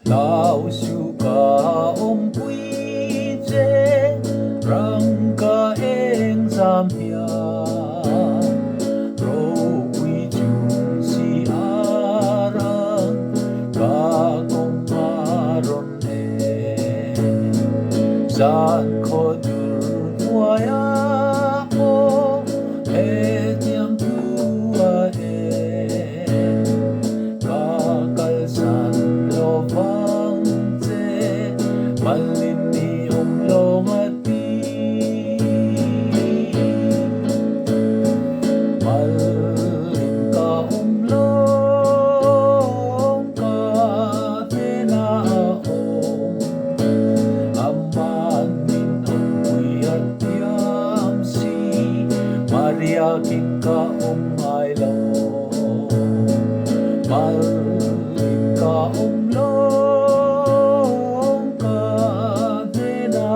老树ka om quy chế răng ka eng sam hia ro quy chung si arang ka kong maron e san ko dur tuaya ko e tiang tua e ka kalsan lovang te malin ni long ati malin ka long ka te na aman min kuya tiam si Maria kin ka ai lo malin ka long ka te na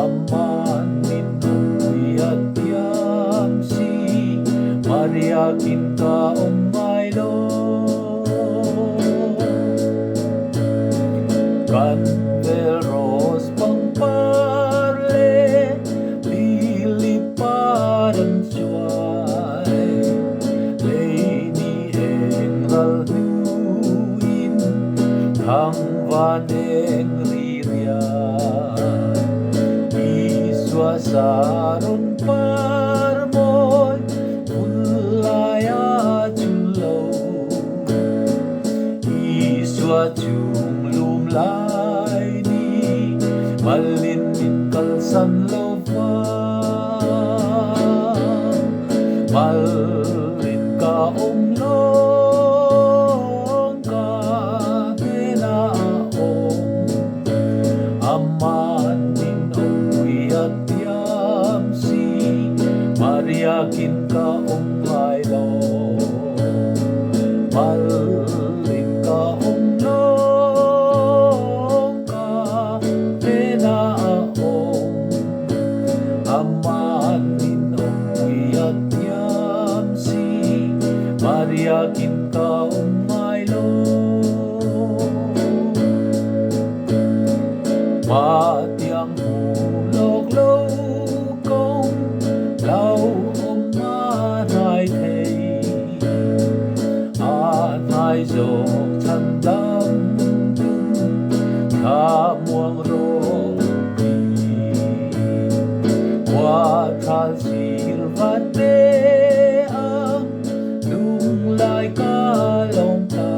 aman min kuya tiam si Maria kin ka ai lo Canveros pangparle liliparan suai Lady Engral huin Hang vaneng ririan Iswa saron parmoy Ulaya chulo Iswa chung lai ni malin min kalsan lova malin ka long ka te na aman min kuya tiam si Maria kin ka ai lo malin ka aman min kuya tiam si Maria kin ka ai lo matiang hulog lo kong lau manai thei anai jok chan dam tha muang ro Thal silvate ang lung ka long ta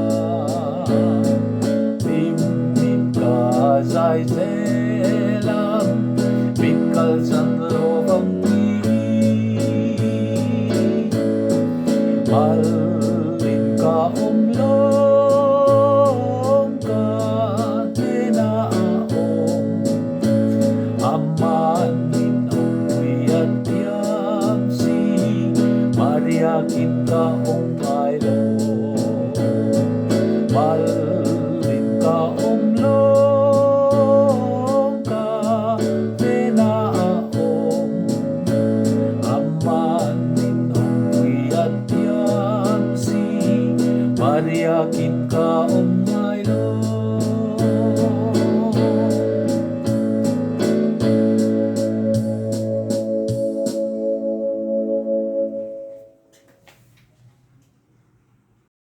tim tim ka zai zelam bikal san lovang ti malin ka long ka te na aman Maria kin ka ai lo malin ka long ka te na aman min kuya tiam si Maria kin ka